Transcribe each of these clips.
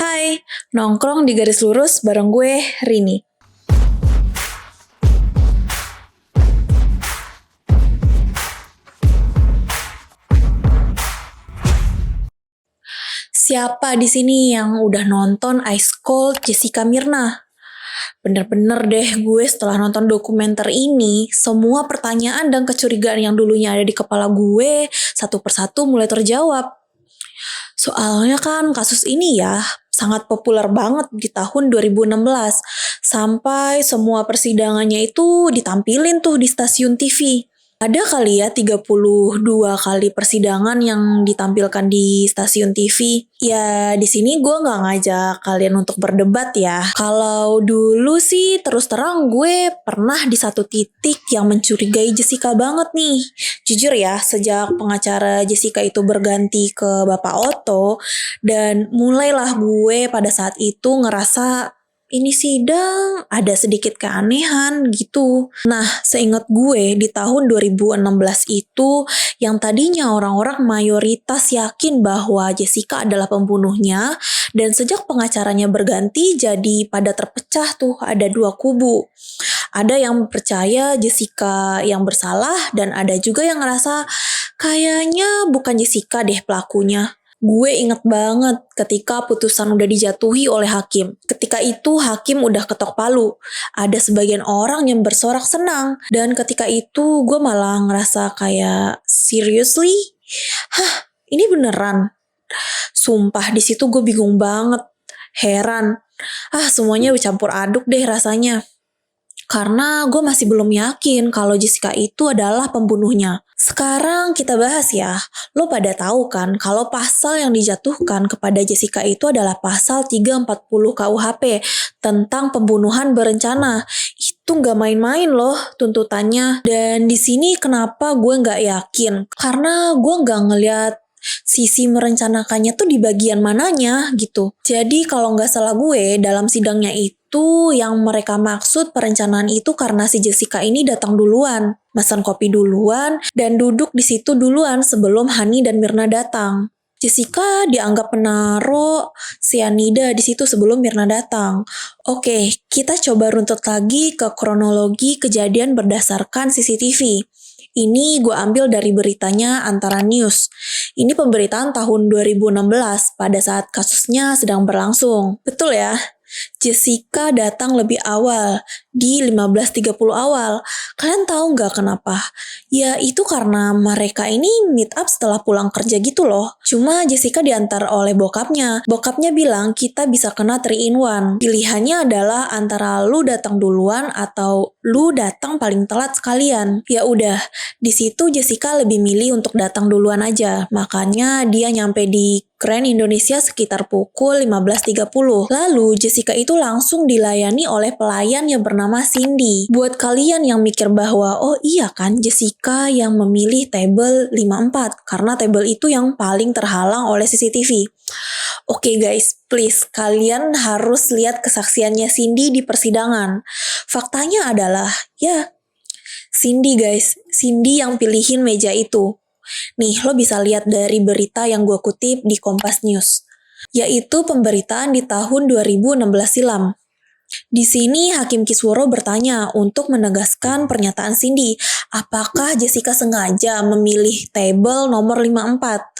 Hai, nongkrong di garis lurus bareng gue, Rini. Siapa di sini yang udah nonton Ice Cold Jessica Myrna? Bener-bener deh gue setelah nonton dokumenter ini, semua pertanyaan dan kecurigaan yang dulunya ada di kepala gue, satu persatu mulai terjawab. Soalnya kan kasus ini ya, sangat populer banget di tahun 2016. Sampai semua persidangannya itu ditampilin tuh di stasiun TV. Ada kali ya 32 kali persidangan yang ditampilkan di stasiun TV. Ya di sini gue nggak ngajak kalian untuk berdebat ya. Kalau dulu sih terus terang gue pernah di satu titik yang mencurigai Jessica banget nih. Jujur ya, sejak pengacara Jessica itu berganti ke Bapak Otto, dan mulailah gue pada saat itu ngerasa ini sidang ada sedikit keanehan gitu. Nah, seingat gue di tahun 2016 itu yang tadinya orang-orang mayoritas yakin bahwa Jessica adalah pembunuhnya, dan sejak pengacaranya berganti jadi pada terpecah tuh ada dua kubu. Ada yang percaya Jessica yang bersalah dan ada juga yang ngerasa kayaknya bukan Jessica deh pelakunya. Gue inget banget ketika putusan udah dijatuhi oleh hakim. Ketika itu hakim udah ketok palu. Ada sebagian orang yang bersorak senang. Dan ketika itu gue malah ngerasa kayak, seriously? Hah, ini beneran? Sumpah di situ gue bingung banget. Heran. Semuanya bercampur aduk deh rasanya. Karena gue masih belum yakin kalau Jessica itu adalah pembunuhnya. Sekarang kita bahas ya. Lo pada tahu kan kalau pasal yang dijatuhkan kepada Jessica itu adalah pasal 340 KUHP tentang pembunuhan berencana. Itu nggak main-main loh tuntutannya. Dan di sini kenapa gue nggak yakin? Karena gue nggak ngeliat sisi merencanakannya tuh di bagian mananya gitu. Jadi kalau nggak salah gue dalam sidangnya itu yang mereka maksud perencanaan itu karena si Jessica ini datang duluan, pesan kopi duluan, dan duduk di situ duluan sebelum Hani dan Myrna datang. Jessica dianggap menaruh cyanida di situ sebelum Myrna datang. Oke, kita coba runtut lagi ke kronologi kejadian berdasarkan CCTV. Ini gue ambil dari beritanya Antara News. Ini pemberitaan tahun 2016 pada saat kasusnya sedang berlangsung. Betul ya? Jessica datang lebih awal, di 15.30 awal. Kalian tahu nggak kenapa? Ya itu karena mereka ini meet up setelah pulang kerja gitu loh. Cuma Jessica diantar oleh bokapnya. Bokapnya bilang kita bisa kena 3 in 1. Pilihannya adalah antara lu datang duluan atau lu datang paling telat sekalian. Ya udah, di situ Jessica lebih milih untuk datang duluan aja. Makanya dia nyampe di Grand Indonesia sekitar pukul 15.30. Lalu Jessica itu langsung dilayani oleh pelayan yang bernama Cindy. Buat kalian yang mikir bahwa oh iya kan Jessica yang memilih table 54 karena table itu yang paling terhalang oleh CCTV. Oke guys, please kalian harus lihat kesaksiannya Cindy di persidangan. Faktanya adalah ya Cindy guys, Cindy yang pilihin meja itu. Nih, lo bisa lihat dari berita yang gue kutip di Kompas News, yaitu pemberitaan di tahun 2016 silam. Di sini Hakim Kisworo bertanya untuk menegaskan pernyataan Cindy, apakah Jessica sengaja memilih table nomor 54?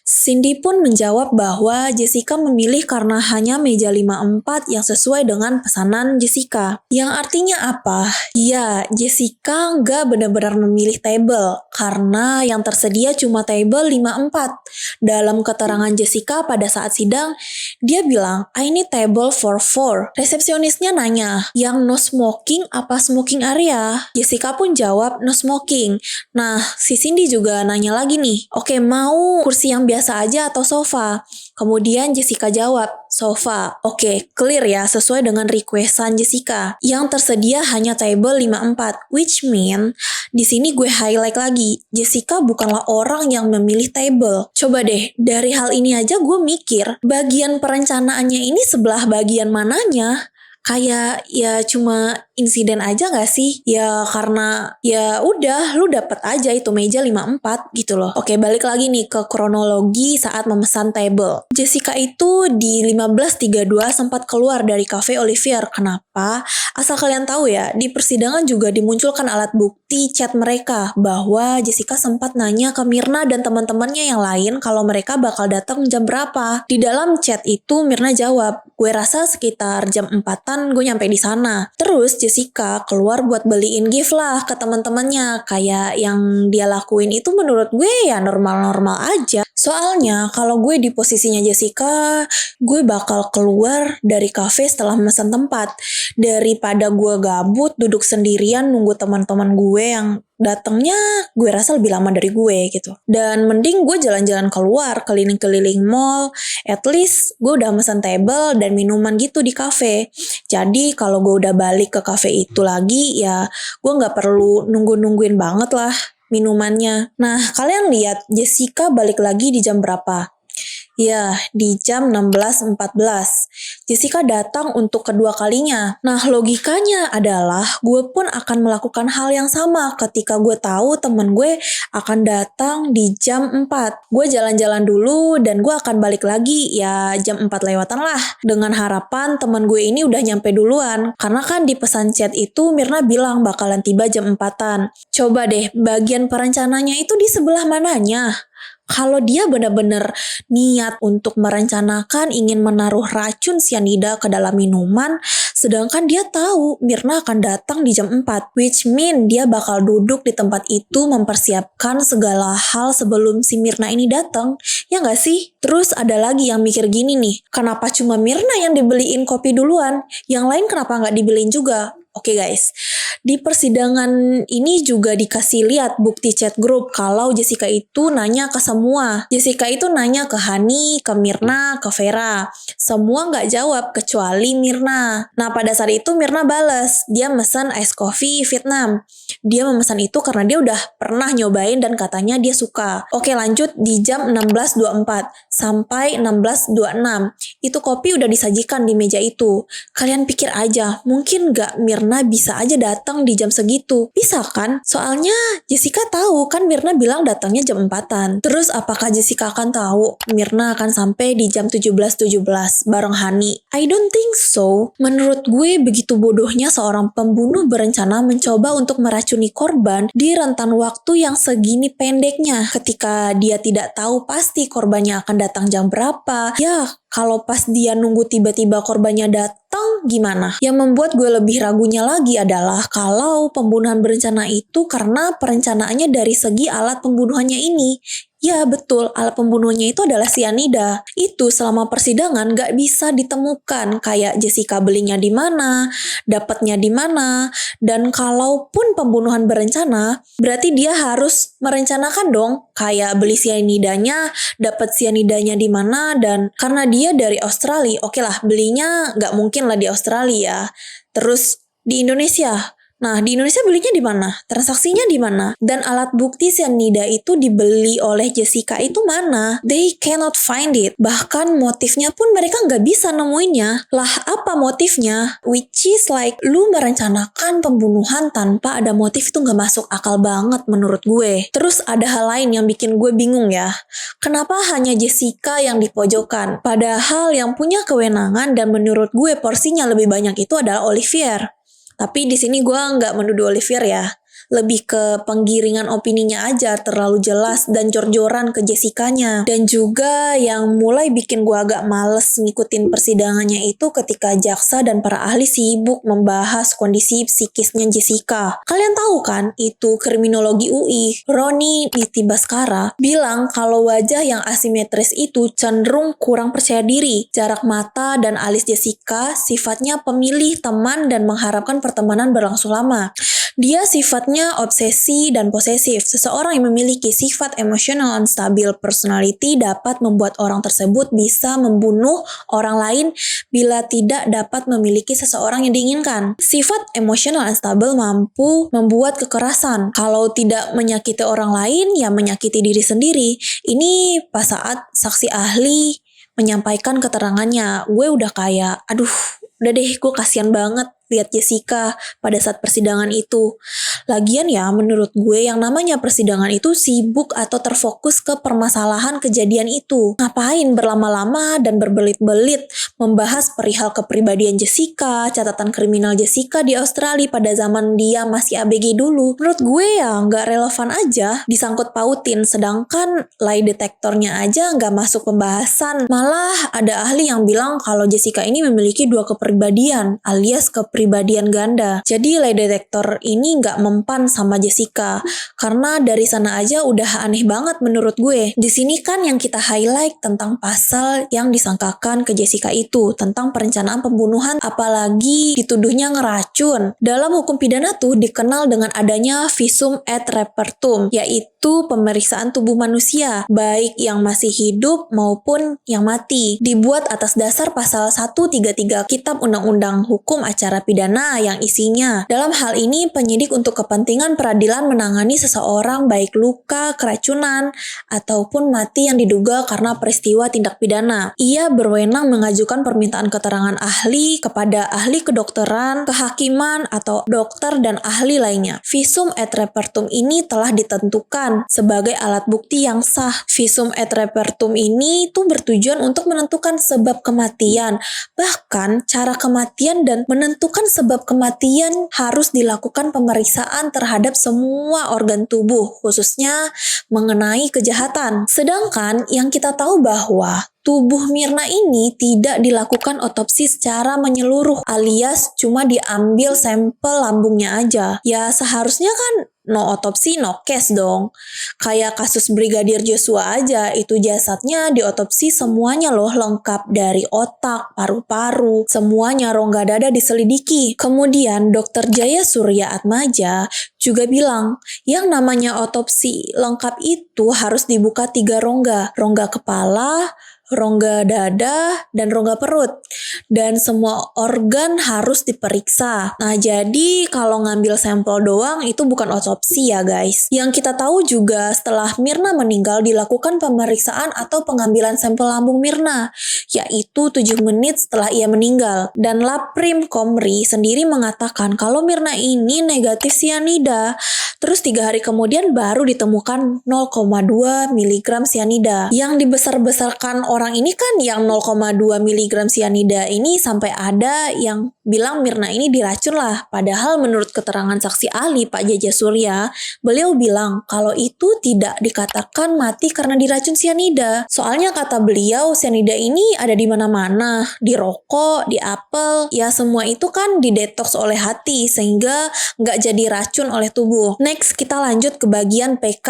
Cindy pun menjawab bahwa Jessica memilih karena hanya meja 54 yang sesuai dengan pesanan Jessica. Yang artinya apa? Ya, Jessica nggak benar-benar memilih table karena yang tersedia cuma table 54. Dalam keterangan Jessica pada saat sidang, dia bilang, I need table for 4. Resepsionisnya nanya, yang no smoking apa smoking area? Jessica pun jawab no smoking. Nah, si Cindy juga nanya lagi nih, oke mau kursi yang biasa aja atau sofa? Kemudian Jessica jawab, sofa. Oke, clear ya, sesuai dengan requestan Jessica. Yang tersedia hanya table 54, which mean di sini gue highlight lagi, Jessica bukanlah orang yang memilih table. Coba deh, dari hal ini aja gue mikir, bagian perencanaannya ini sebelah bagian mananya? Kayak ya cuma insiden aja gak sih? Ya karena ya udah lu dapet aja itu meja 54 gitu loh. Oke, balik lagi nih ke kronologi saat memesan table. Jessica itu di 15.32 sempat keluar dari cafe Olivier. Kenapa? Asal kalian tahu ya, di persidangan juga dimunculkan alat bukti chat mereka bahwa Jessica sempat nanya ke Myrna dan teman-temannya yang lain kalau mereka bakal datang jam berapa. Di dalam chat itu Myrna jawab, gue rasa sekitar jam 4-an gue nyampe di sana. Terus Jessica keluar buat beliin gift lah ke teman-temannya. Kayak yang dia lakuin itu menurut gue ya normal-normal aja. Soalnya kalau gue di posisinya Jessica, gue bakal keluar dari cafe setelah memesan tempat. Daripada gue gabut duduk sendirian nunggu teman-teman gue yang datangnya gue rasa lebih lama dari gue gitu. Dan mending gue jalan-jalan keluar, keliling-keliling mall, at least gue udah pesan table dan minuman gitu di cafe. Jadi kalau gue udah balik ke cafe itu lagi, ya gue gak perlu nunggu-nungguin banget lah minumannya. Nah, kalian lihat Jessica balik lagi di jam berapa? Ya, di jam 16.14. Jessica datang untuk kedua kalinya. Nah, logikanya adalah gue pun akan melakukan hal yang sama ketika gue tahu temen gue akan datang di jam 4. Gue jalan-jalan dulu dan gue akan balik lagi ya jam 4 lewatan lah. Dengan harapan temen gue ini udah nyampe duluan. Karena kan di pesan chat itu Myrna bilang bakalan tiba jam 4-an. Coba deh, bagian perencananya itu di sebelah mananya? Kalau dia benar-benar niat untuk merencanakan ingin menaruh racun sianida ke dalam minuman, sedangkan dia tahu Myrna akan datang di jam 4, which mean dia bakal duduk di tempat itu mempersiapkan segala hal sebelum si Myrna ini datang, ya nggak sih? Terus ada lagi yang mikir gini nih, kenapa cuma Myrna yang dibeliin kopi duluan? Yang lain kenapa nggak dibeliin juga? Oke guys, di persidangan ini juga dikasih lihat bukti chat grup kalau Jessica itu nanya ke semua. Jessica itu nanya ke Hani, ke Myrna, ke Vera. Semua nggak jawab kecuali Myrna. Nah pada saat itu Myrna bales, dia mesen ice coffee Vietnam. Dia memesan itu karena dia udah pernah nyobain dan katanya dia suka. Oke lanjut di jam 16.24 sampai 16.26. Itu kopi udah disajikan di meja itu. Kalian pikir aja, mungkin nggak Myrna bisa aja datang di jam segitu? Bisa kan? Soalnya Jessica tahu kan Myrna bilang datangnya jam 4-an. Terus apakah Jessica akan tahu Myrna akan sampai di jam 17.17 bareng Hani? I don't think so. Menurut gue begitu bodohnya seorang pembunuh berencana mencoba untuk meracuni korban di rentan waktu yang segini pendeknya. Ketika dia tidak tahu pasti korbannya akan datang jam berapa. Ya, kalau pas dia nunggu tiba-tiba korbannya datang, gimana? Yang membuat gue lebih ragunya lagi adalah kalau pembunuhan berencana itu karena perencanaannya dari segi alat pembunuhannya ini. Ya betul, alat pembunuhnya itu adalah sianida. Itu selama persidangan gak bisa ditemukan. Kayak Jessica belinya di mana, dapatnya di mana. Dan kalaupun pembunuhan berencana, berarti dia harus merencanakan dong. Kayak beli sianidanya, dapat sianidanya di mana. Dan karena dia dari Australia, oke lah belinya gak mungkin lah di Australia. Terus di Indonesia. Nah, di Indonesia belinya di mana? Transaksinya di mana? Dan alat bukti sianida itu dibeli oleh Jessica itu mana? They cannot find it. Bahkan motifnya pun mereka nggak bisa nemuinnya. Lah, apa motifnya? Which is like, lu merencanakan pembunuhan tanpa ada motif itu nggak masuk akal banget menurut gue. Terus ada hal lain yang bikin gue bingung ya. Kenapa hanya Jessica yang dipojokkan? Padahal yang punya kewenangan dan menurut gue porsinya lebih banyak itu adalah Olivier. Tapi di sini gue nggak menuduh Olivier ya, lebih ke penggiringan opininya aja terlalu jelas dan jor-joran ke Jessica-nya. Dan juga yang mulai bikin gue agak males ngikutin persidangannya itu ketika jaksa dan para ahli sibuk membahas kondisi psikisnya Jessica. Kalian tahu kan itu kriminologi UI, Roni Nitibaskara, bilang kalau wajah yang asimetris itu cenderung kurang percaya diri. Jarak mata dan alis Jessica sifatnya pemilih teman dan mengharapkan pertemanan berlangsung lama. Dia sifatnya obsesi dan posesif. Seseorang yang memiliki sifat emosional unstable personality dapat membuat orang tersebut bisa membunuh orang lain bila tidak dapat memiliki seseorang yang diinginkan. Sifat emosional unstable mampu membuat kekerasan. Kalau tidak menyakiti orang lain, ya menyakiti diri sendiri. Ini pas saat saksi ahli menyampaikan keterangannya. Gue udah kayak, aduh, Udah deh, gue kasihan banget lihat Jessica pada saat persidangan itu. Lagian ya, menurut gue yang namanya persidangan itu sibuk atau terfokus ke permasalahan kejadian itu. Ngapain berlama-lama dan berbelit-belit membahas perihal kepribadian Jessica, catatan kriminal Jessica di Australia pada zaman dia masih ABG dulu. Menurut gue ya nggak relevan aja disangkut pautin, sedangkan lie detektornya aja nggak masuk pembahasan. Malah ada ahli yang bilang kalau Jessica ini memiliki dua kepribadian alias kepribadian ganda. Jadi lie detector ini nggak mempan sama Jessica karena dari sana aja udah aneh banget menurut gue. Di sini kan yang kita highlight tentang pasal yang disangkakan ke Jessica itu tentang perencanaan pembunuhan, apalagi dituduhnya ngeracun. Dalam hukum pidana tuh dikenal dengan adanya visum et repertum, yaitu pemeriksaan tubuh manusia baik yang masih hidup maupun yang mati, dibuat atas dasar pasal 133 Kitab Undang-Undang Hukum Acara Pidana yang isinya dalam hal ini penyidik untuk kepentingan peradilan menangani seseorang baik luka, keracunan, ataupun mati yang diduga karena peristiwa tindak pidana. Ia berwenang mengajukan permintaan keterangan ahli kepada ahli kedokteran, kehakiman, atau dokter dan ahli lainnya. Visum et repertum ini telah ditentukan sebagai alat bukti yang sah. Visum et repertum ini tuh bertujuan untuk menentukan sebab kematian. Bahkan cara kematian dan menentukan sebab kematian harus dilakukan pemeriksaan terhadap semua organ tubuh, khususnya mengenai kejahatan. Sedangkan yang kita tahu bahwa tubuh Mirna ini tidak dilakukan otopsi secara menyeluruh alias cuma diambil sampel lambungnya aja. Ya seharusnya kan no otopsi no case dong. Kayak kasus Brigadir Joshua aja, itu jasadnya diotopsi semuanya loh lengkap dari otak, paru-paru, semuanya rongga dada diselidiki. Kemudian Dr. Jaya Surya Atmaja juga bilang yang namanya otopsi lengkap itu harus dibuka 3 rongga. Rongga kepala, rongga dada, dan rongga perut. Dan semua organ harus diperiksa. Nah, jadi kalau ngambil sampel doang itu bukan otopsi ya guys. Yang kita tahu juga setelah Mirna meninggal dilakukan pemeriksaan atau pengambilan sampel lambung Mirna, yaitu 7 menit setelah ia meninggal. Dan Laprim Komri sendiri mengatakan kalau Mirna ini negatif sianida. Terus 3 hari kemudian baru ditemukan 0,2 mg sianida. Yang dibesar-besarkan orang ini kan yang 0,2 mg sianida ini sampai ada yang bilang Mirna ini diracun lah. Padahal menurut keterangan saksi ahli Pak Jaja Surya, beliau bilang kalau itu tidak dikatakan mati karena diracun sianida. Soalnya kata beliau sianida ini ada di mana-mana, di rokok, di apel, ya semua itu kan didetoks oleh hati sehingga nggak jadi racun oleh tubuh. Next kita lanjut ke bagian PK,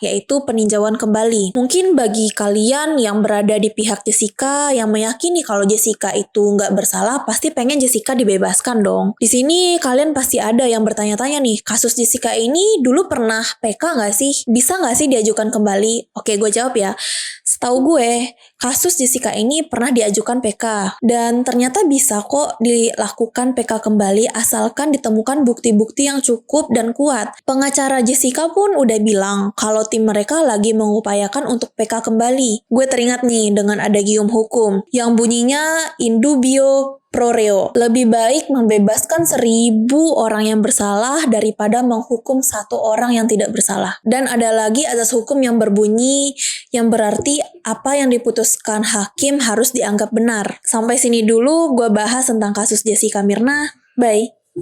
yaitu peninjauan kembali. Mungkin bagi kalian yang berada di pihak Jessica yang meyakini kalau Jessica itu nggak bersalah, pasti pengen Jessica dibebaskan dong. Di sini kalian pasti ada yang bertanya-tanya nih, kasus Jessica ini dulu pernah PK nggak sih? Bisa nggak sih diajukan kembali? Oke, gue jawab ya. Setahu gue, kasus Jessica ini pernah diajukan PK. Dan ternyata bisa kok dilakukan PK kembali asalkan ditemukan bukti-bukti yang cukup dan kuat. Pengacara Jessica pun udah bilang kalau tim mereka lagi mengupayakan untuk PK kembali. Gue teringat nih dengan adagium hukum yang bunyinya in dubio pro reo. Lebih baik membebaskan 1000 orang yang bersalah daripada menghukum 1 orang yang tidak bersalah. Dan ada lagi azas hukum yang berbunyi yang berarti apa yang diputuskan hakim harus dianggap benar. Sampai sini dulu gue bahas tentang kasus Jessica Mirna. Bye.